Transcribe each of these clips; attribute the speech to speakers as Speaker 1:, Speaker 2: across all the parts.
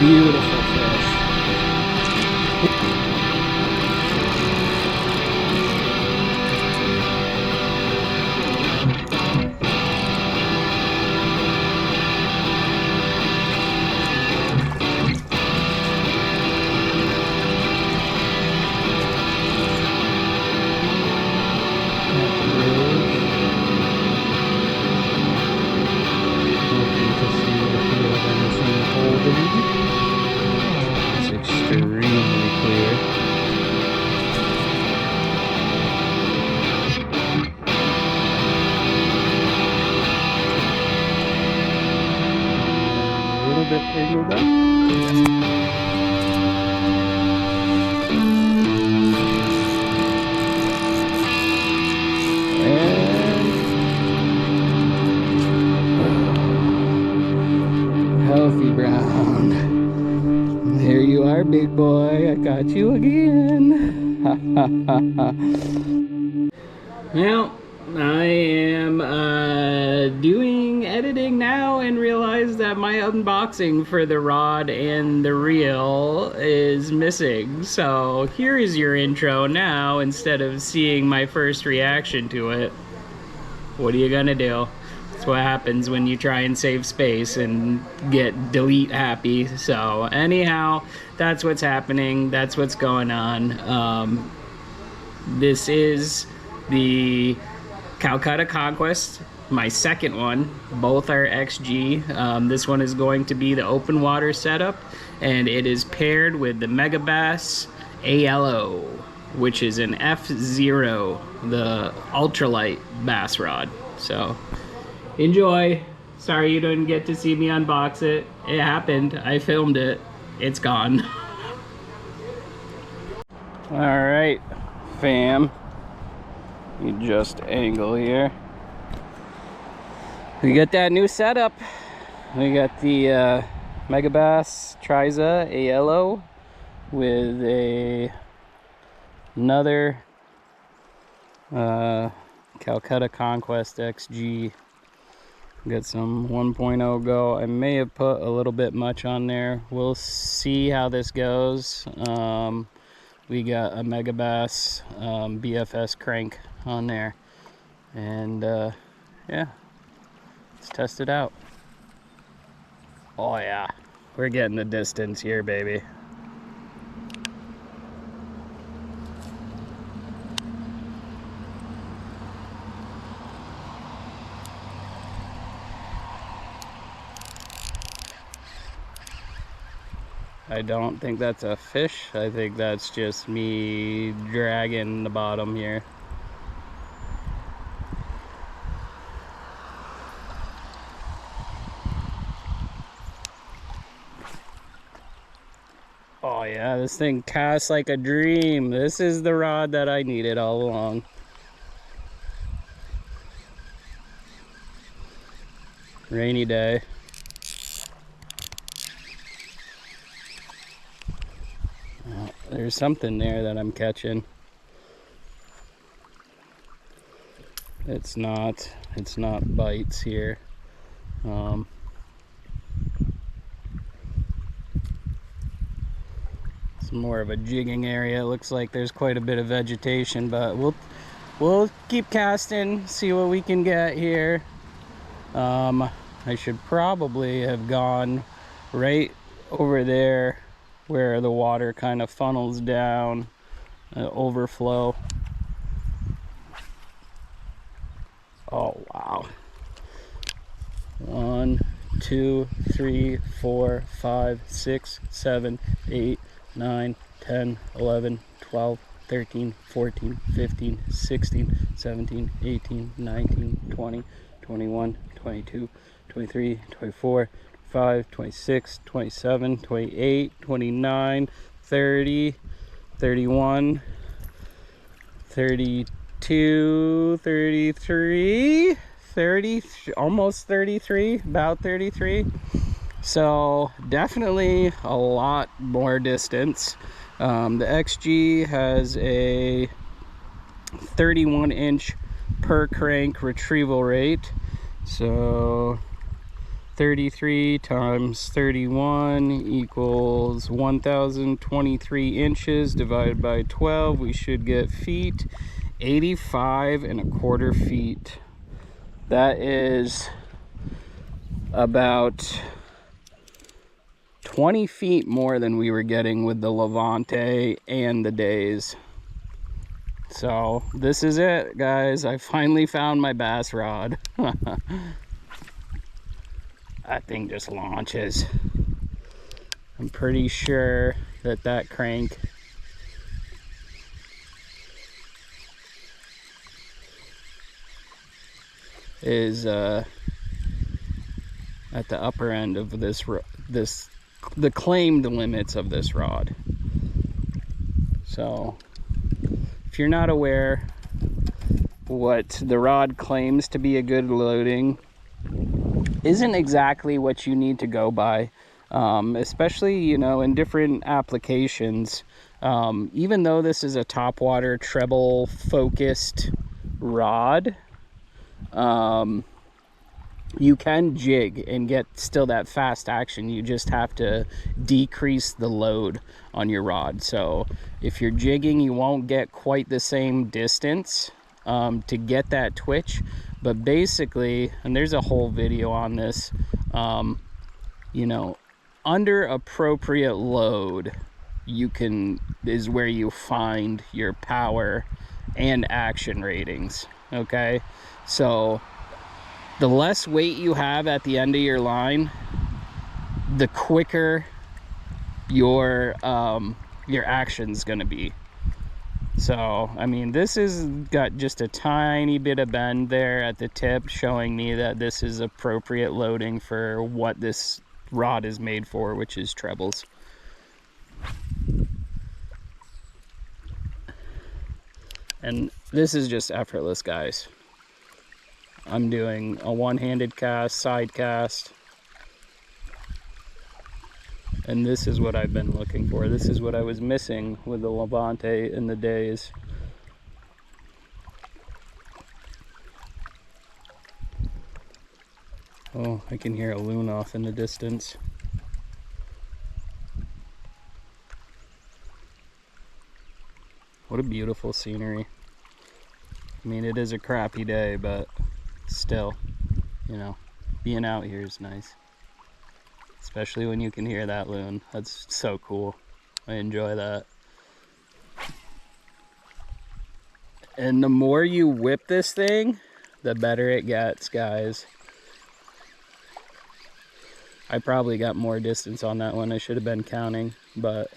Speaker 1: Beautiful fish. It's extremely clear. A little bit tangled up. Healthy brown. There you are, big boy. I got you again. Well, I am doing editing now and realized that my unboxing for the rod and the reel is missing. So here is your intro now instead of seeing my first reaction to it. What are you gonna do? That's what happens when you try and save space and get delete happy. So anyhow, that's what's happening. That's what's going on. This is the Calcutta Conquest, my second one. Both are XG. This one is going to be the open water setup, and it is paired with the Megabass ALO, which is an F0, the ultralight bass rod. So enjoy. Sorry you didn't get to see me unbox it. It happened. I filmed it. It's gone. All right, fam. You just angle here. We got that new setup. We got the Megabass Triza ALO with another Calcutta Conquest XG. Got some 1.0 go. I may have put a little bit much on there. We'll see how this goes. We got a Megabass BFS crank on there, and yeah, let's test it out. Oh yeah, we're getting the distance here, baby. I don't think that's a fish. I think that's just me dragging the bottom here. Oh yeah, this thing casts like a dream. This is the rod that I needed all along. Rainy day. There's something there that I'm catching. It's not bites here. It's more of a jigging area. It looks like there's quite a bit of vegetation, but we'll keep casting, see what we can get here. I should probably have gone right over there where the water kind of funnels down, overflow. Oh wow. 1, 2, 3, 4, 5, 6, 7, 8, 9, 10, 11, 12, 13, 14, 15, 16, 17, 18, 19, 20, 21, 22, 23, 24, 25, 26, 27, 28, 29, 30, 31, 32, 33, 30, almost 33, about 33. So definitely a lot more distance. The XG has a 31-inch per crank retrieval rate. So 33 times 31 equals 1,023 inches divided by 12. We should get feet. 85¼ feet. That is about 20 feet more than we were getting with the Levante and the Days. So this is it, guys. I finally found my bass rod. That thing just launches. I'm pretty sure that that crank is at the upper end of the claimed limits of this rod. So if you're not aware what the rod claims to be a good loading isn't exactly what you need to go by, especially, you know, in different applications. Even though this is a topwater treble focused rod, you can jig and get still that fast action. You just have to decrease the load on your rod. So if you're jigging, you won't get quite the same distance to get that twitch. But basically, and there's a whole video on this, you know, under appropriate load, is where you find your power and action ratings. Okay, so the less weight you have at the end of your line, the quicker your action's gonna be. So, I mean, this has got just a tiny bit of bend there at the tip, showing me that this is appropriate loading for what this rod is made for, which is trebles. And this is just effortless, guys. I'm doing a one-handed cast, side cast, and this is what I've been looking for. This is what I was missing with the Levante in the Days. Oh, I can hear a loon off in the distance. What a beautiful scenery. I mean, it is a crappy day, but still, you know, being out here is nice. Especially when you can hear that loon. That's so cool. I enjoy that. And the more you whip this thing, the better it gets, guys. I probably got more distance on that one. I should have been counting, but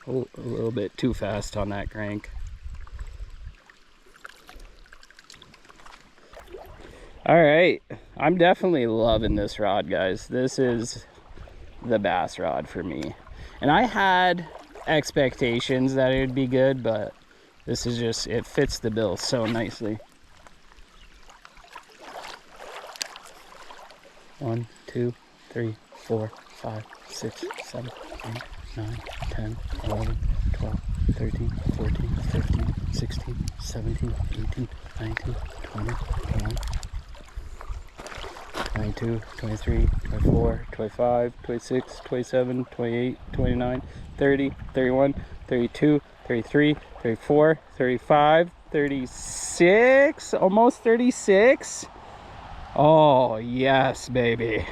Speaker 1: oh, a little bit too fast on that crank. All right, I'm definitely loving this rod, guys. This is the bass rod for me. And I had expectations that it would be good, but this is just, it fits the bill so nicely. 1, 2, 3, 4, 5, 6, 7, 8, 9, 10, 11, 12, 13, 14, 15, 16, 17, 18, 19, 20, 21, 22, 23, 24, 25, 26, 27, 28, 29, 30, 31, 32, 33, 34, 35, 36, almost 36. Oh, yes, baby.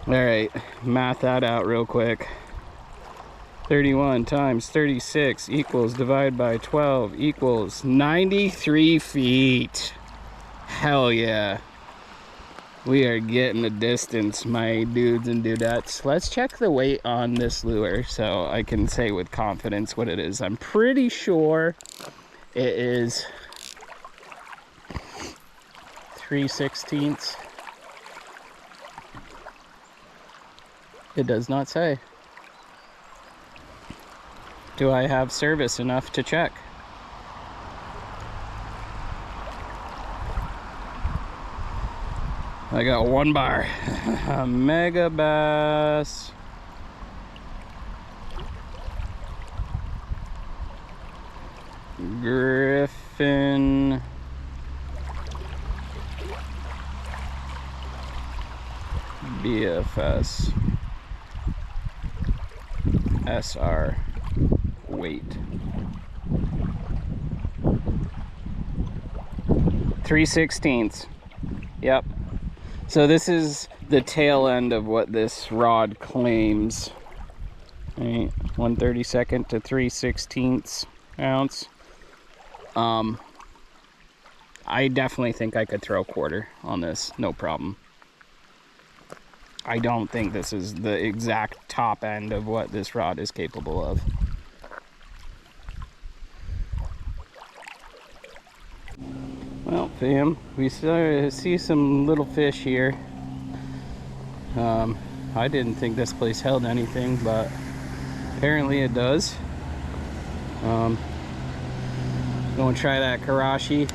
Speaker 1: All right, math that out real quick. 31 times 36 equals, divide by 12 equals 93 feet. Hell yeah. We are getting the distance, my dudes and dudettes. Let's check the weight on this lure so I can say with confidence what it is. I'm pretty sure it is 3/16. It does not say. Do I have service enough to check? I got 1 bar. Megabass. Griffin BFS SR weight. 3/16. Yep. So this is the tail end of what this rod claims. Right? 1/32 to 3/16 ounce. I definitely think I could throw a quarter on this, no problem. I don't think this is the exact top end of what this rod is capable of. Well, fam, we started to see some little fish here. I didn't think this place held anything, but apparently it does. Go and try that Karashi.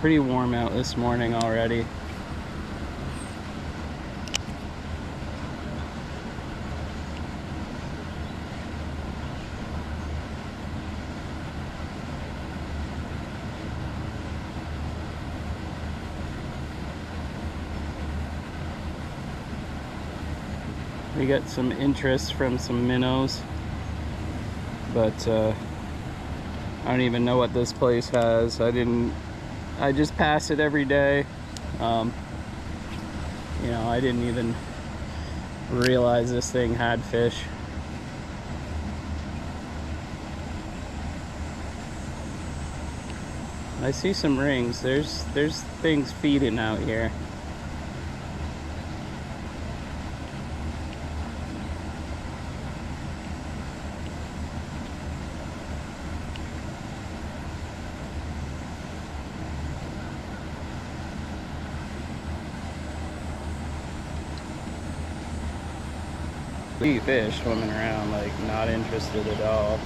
Speaker 1: Pretty warm out this morning already. We got some interest from some minnows, but I don't even know what this place has. I just pass it every day. You know, I didn't even realize this thing had fish. I see some rings. There's things feeding out here. See fish swimming around, like not interested at all.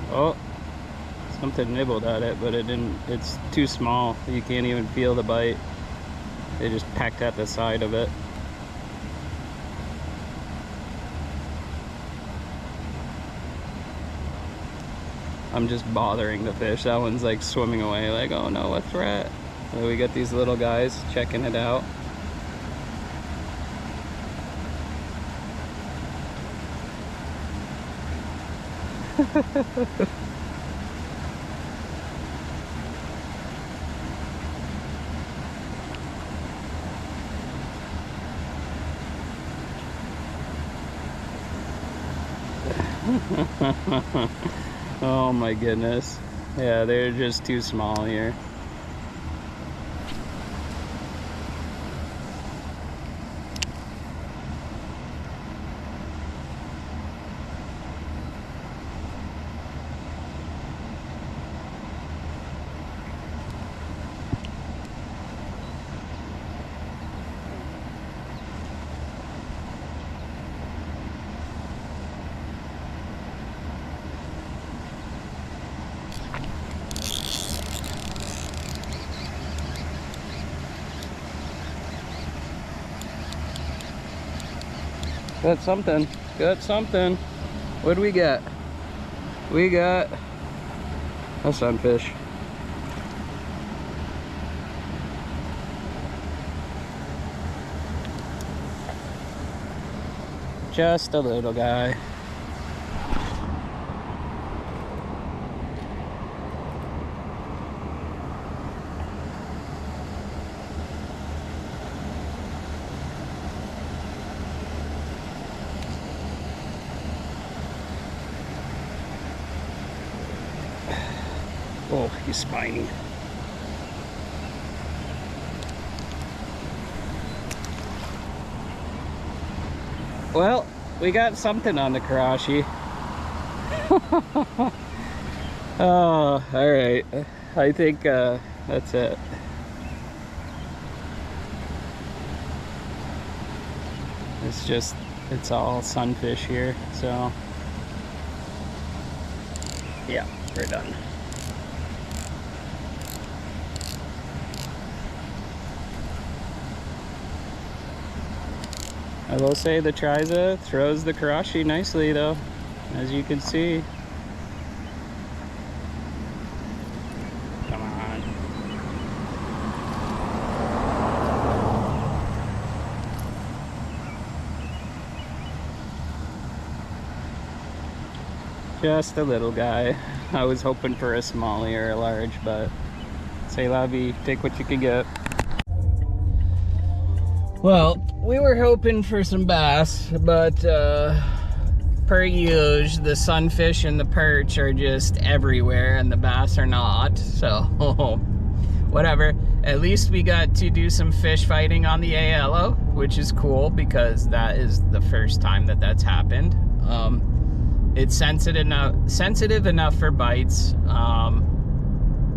Speaker 1: Oh, something nibbled at it, but it didn't. It's too small. You can't even feel the bite. They just pecked at the side of it. I'm just bothering the fish. That one's like swimming away, like, oh no, a threat. So we got these little guys checking it out. Oh my goodness. Yeah, they're just too small here. Got something. Got something. What do we got? We got a sunfish. Just a little guy. Oh, he's spiny. Well, we got something on the Karashi. Oh, all right. I think that's it. It's all sunfish here, so yeah, we're done. I will say the Trysa throws the Karashi nicely though, as you can see. Come on. Just a little guy. I was hoping for a smallie or a large, but c'est la vie, take what you can get. Well, we were hoping for some bass, but per usual, the sunfish and the perch are just everywhere and the bass are not, so whatever. At least we got to do some fish fighting on the ALO, which is cool because that is the first time that that's happened. It's sensitive enough for bites.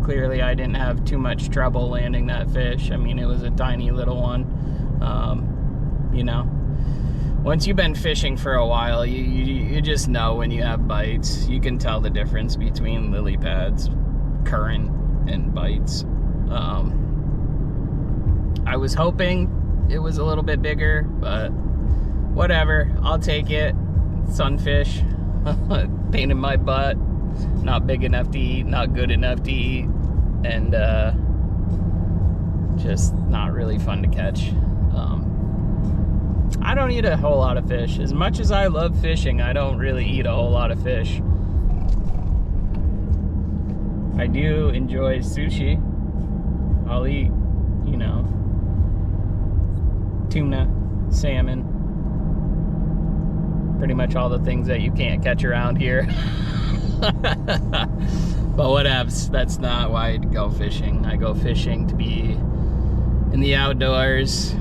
Speaker 1: Clearly I didn't have too much trouble landing that fish. I mean, it was a tiny little one. You know, once you've been fishing for a while, you just know when you have bites. You can tell the difference between lily pads, current, and bites. I was hoping it was a little bit bigger, but whatever, I'll take it. Sunfish, pain in my butt, not big enough to eat, not good enough to eat, and just not really fun to catch. I don't eat a whole lot of fish. As much as I love fishing, I don't really eat a whole lot of fish. I do enjoy sushi. I'll eat, you know, tuna, salmon, pretty much all the things that you can't catch around here. But whatevs, that's not why I go fishing. I go fishing to be in the outdoors,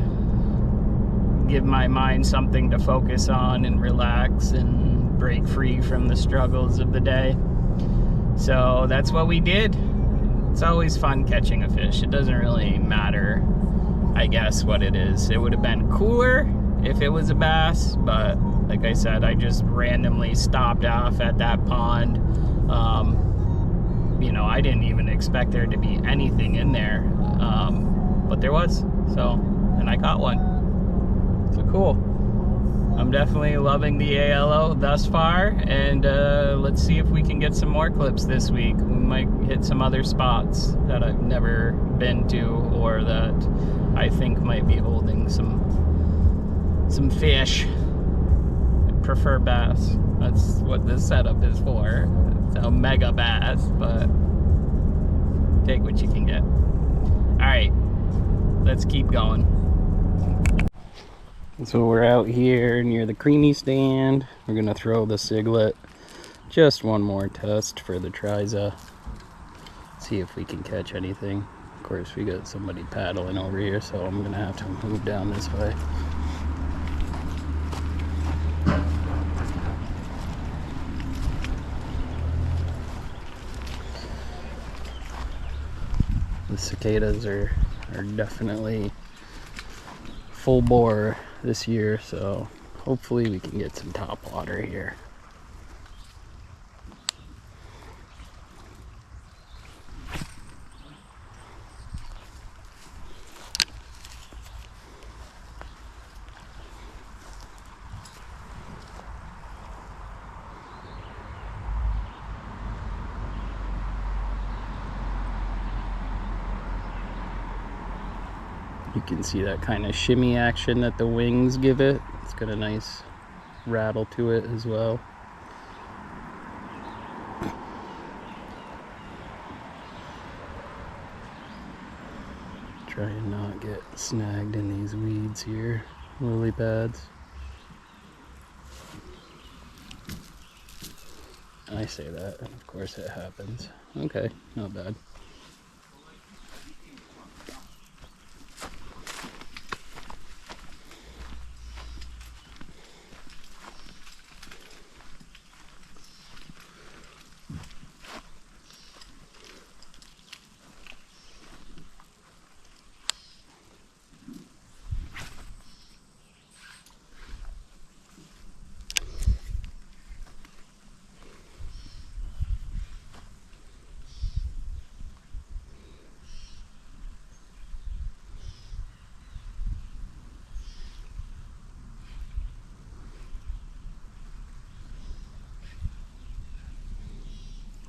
Speaker 1: give my mind something to focus on and relax and break free from the struggles of the day. So that's what we did. It's always fun catching a fish. It doesn't really matter, I guess, what it is. It would have been cooler if it was a bass, but like I said, I just randomly stopped off at that pond. You know, I didn't even expect there to be anything in there, but there was, so, and I caught one. So cool. I'm definitely loving the ALO thus far, and let's see if we can get some more clips this week. We might hit some other spots that I've never been to, or that I think might be holding some fish. I prefer bass. That's what this setup is for. It's a mega bass, but take what you can get. All right, let's keep going. So we're out here near the creamy stand. We're gonna throw the Siglet. Just one more test for the Trysa. See if we can catch anything. Of course, we got somebody paddling over here, so I'm gonna have to move down this way. The cicadas are definitely full bore this year, so hopefully we can get some top water here. You can see that kind of shimmy action that the wings give it. It's got a nice rattle to it as well. Try and not get snagged in these weeds here, lily pads. I say that, and of course it happens. Okay, not bad.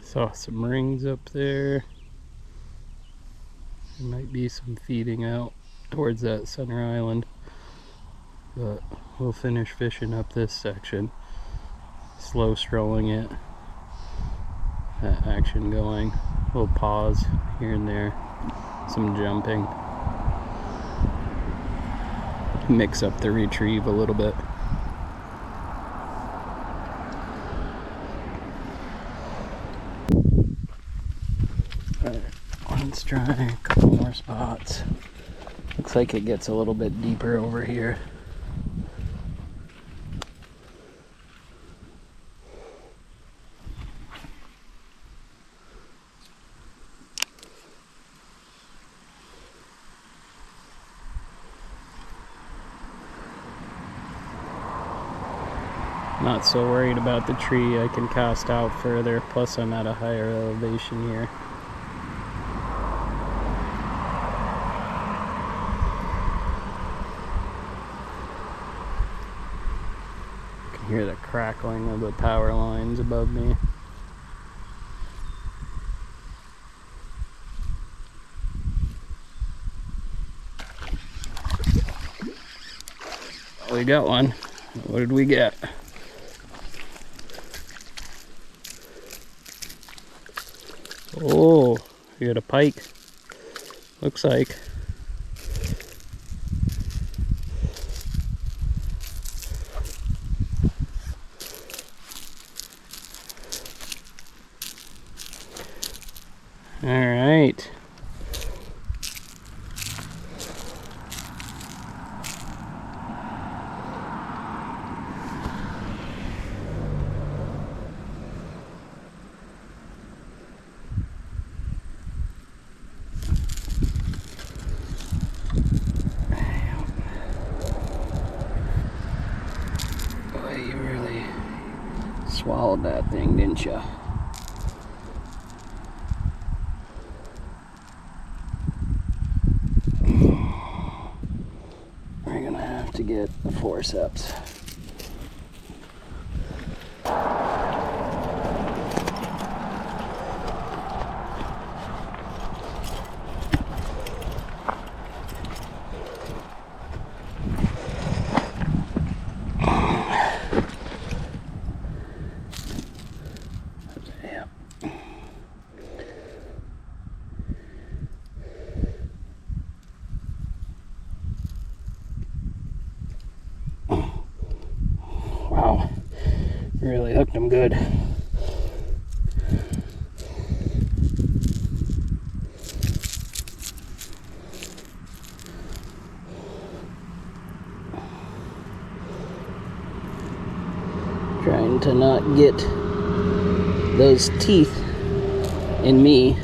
Speaker 1: Saw some rings up there. There might be some feeding out towards that center island, but we'll finish fishing up this section, slow strolling it, that action going, a little pause here and there, some jumping, mix up the retrieve a little bit. Let's try a couple more spots. Looks like it gets a little bit deeper over here. Not so worried about the tree. I can cast out further, plus I'm at a higher elevation here. Hear the crackling of the power lines above me. Oh, we got one. What did we get? Oh, we got a pike. Looks like. All right. Boy, you really swallowed that thing, didn't you? To get the forceps. Wow, really hooked them good. Trying to not get those teeth in me.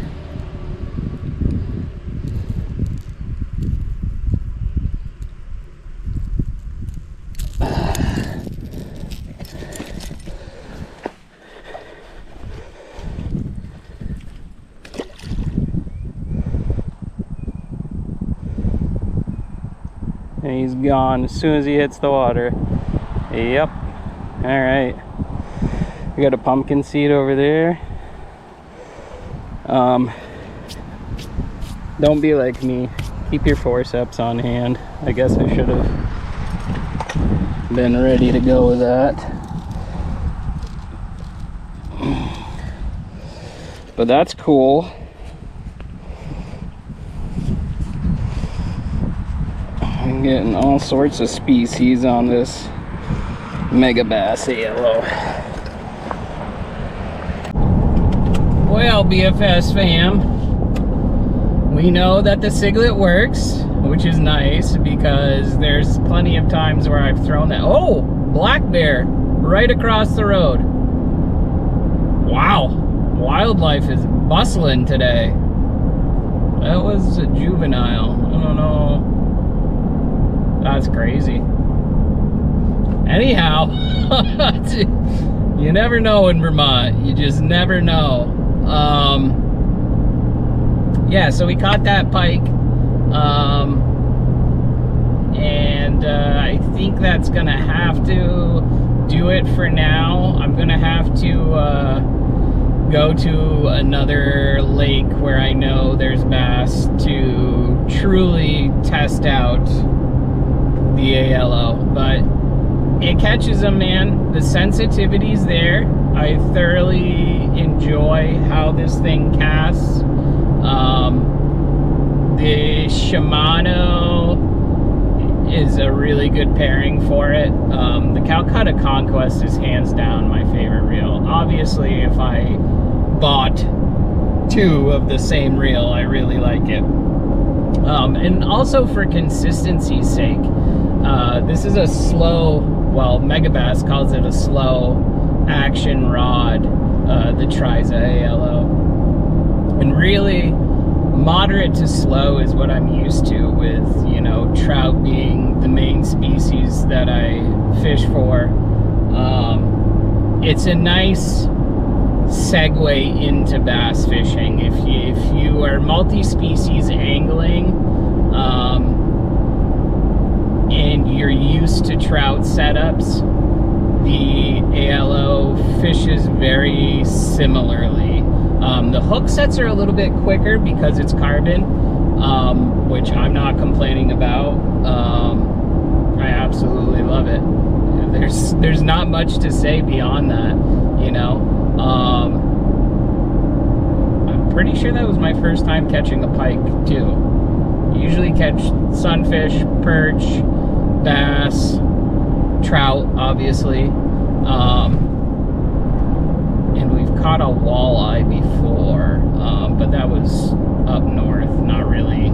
Speaker 1: And he's gone as soon as he hits the water. Yep. All right. We got a pumpkin seed over there. Don't be like me. Keep your forceps on hand. I guess I should have been ready to go with that. But that's cool. I'm getting all sorts of species on this Megabass ALO. Well, BFS fam, we know that the Siglet works, which is nice because there's plenty of times where I've thrown that. Oh, black bear right across the road. Wow, wildlife is bustling today. That was a juvenile. I don't know. That's crazy. Anyhow, you never know in Vermont. You just never know. Yeah, so we caught that pike. And I think that's gonna have to do it for now. I'm gonna have to go to another lake where I know there's bass to truly test out the ALO, but it catches them, man. The sensitivity's there. I thoroughly enjoy how this thing casts. The Shimano is a really good pairing for it. The Calcutta Conquest is hands down my favorite reel. Obviously, if I bought two of the same reel, I really like it. And also for consistency's sake, this is a slow, well, Megabass calls it a slow action rod, the Triza ALO. And really, moderate to slow is what I'm used to with, you know, trout being the main species that I fish for. It's a nice segue into bass fishing. If you are multi-species angling, and you're used to trout setups, the ALO fishes very similarly. The hook sets are a little bit quicker because it's carbon, which I'm not complaining about. I absolutely love it. There's not much to say beyond that, you know. I'm pretty sure that was my first time catching a pike too. Usually catch sunfish, perch, bass, trout, obviously. And we've caught a walleye before, but that was up north, not really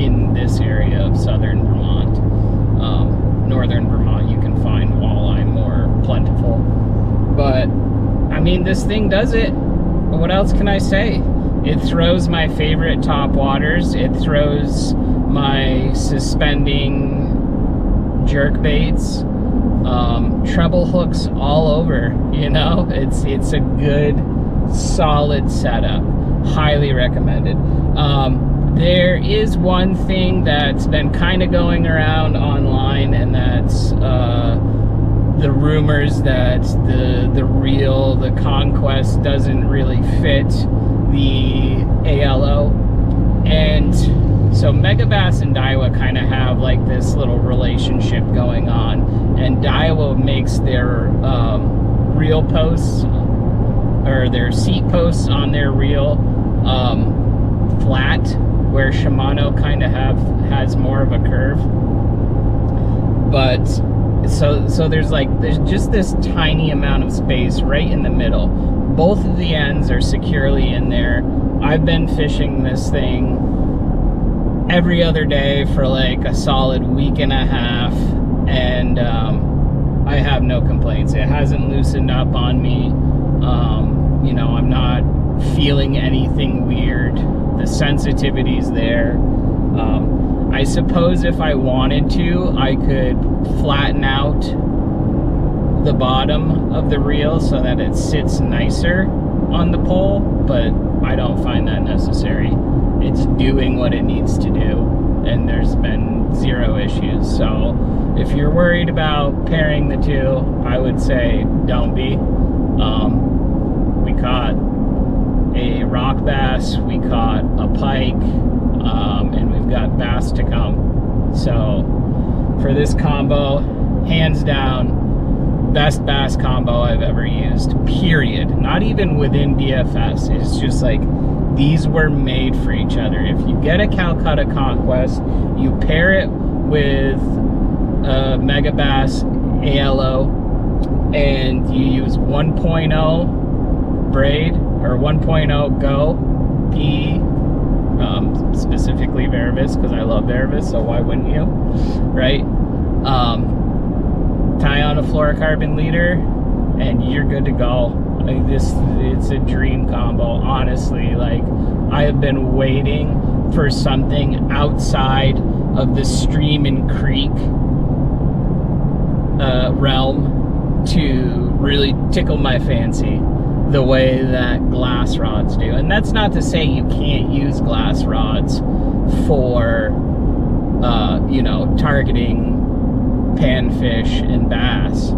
Speaker 1: in this area of southern Vermont. Northern Vermont, you can find walleye more plentiful. But, I mean, this thing does it. What else can I say? It throws my favorite top waters. It throws my suspending jerk baits. Treble hooks all over, you know. It's a good, solid setup. Highly recommended. There is one thing that's been kind of going around online, and that's the rumors that the reel, the Conquest, doesn't really fit the ALO. And so Megabass and Daiwa kind of have like this little relationship going on, and Daiwa makes their reel posts, or their seat posts on their reel, flat, where Shimano kind of has more of a curve. But so there's just this tiny amount of space right in the middle. Both of the ends are securely in there. I've been fishing this thing every other day for like a solid week and a half, and I have no complaints. It hasn't loosened up on me. You know, I'm not feeling anything weird. The sensitivity's there. I suppose if I wanted to, I could flatten out the bottom of the reel so that it sits nicer on the pole, but I don't find that necessary. It's doing what it needs to do, and there's been zero issues. So if you're worried about pairing the two, I would say don't be. We caught a rock bass, we caught a pike, and we've got bass to come. So for this combo, hands down, best bass combo I've ever used, period. Not even within DFS. It's just like, these were made for each other. If you get a Calcutta Conquest, you pair it with a Megabass ALO, and you use 1.0 braid or 1.0 Go PE, specifically Varivis, because I love Varivis, so why wouldn't you, right? Tie on a fluorocarbon leader, and you're good to go. Like it's a dream combo, honestly. Like, I have been waiting for something outside of the stream and creek realm to really tickle my fancy the way that glass rods do. And that's not to say you can't use glass rods for you know, targeting panfish and bass.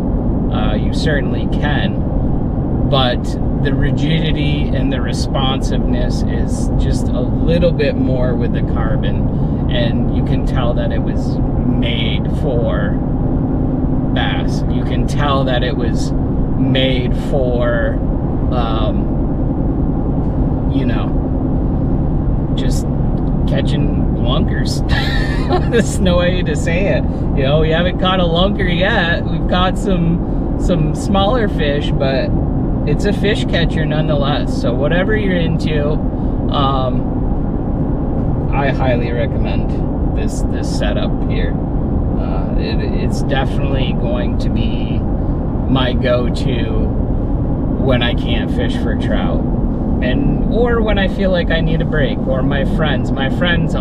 Speaker 1: You certainly can, but the rigidity and the responsiveness is just a little bit more with the carbon, and you can tell that it was made for bass. You can tell that it was made for you know, just catching lunkers. There's no way to say it. You know, we haven't caught a lunker yet. We've caught some smaller fish, but it's a fish catcher nonetheless. So whatever you're into, I highly recommend this setup here. It's definitely going to be my go-to when I can't fish for trout, or when I feel like I need a break, or my friends, I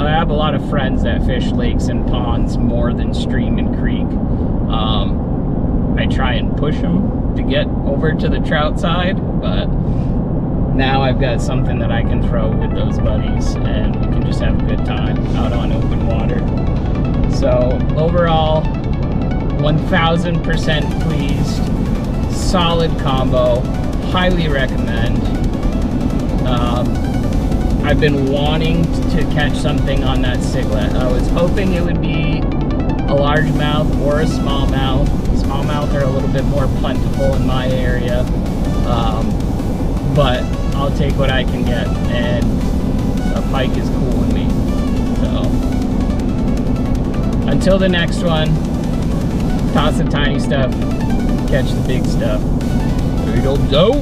Speaker 1: have a lot of friends that fish lakes and ponds more than stream and creek. I try and push them to get over to the trout side, but now I've got something that I can throw with those buddies, and we can just have a good time out on open water. So overall, 1000% pleased, solid combo, highly recommend. I've been wanting to catch something on that Siglet. I was hoping it would be a largemouth or a smallmouth. Smallmouth are a little bit more plentiful in my area, but I'll take what I can get, and a pike is cool with me. So until the next one, toss the tiny stuff, catch the big stuff. There you go.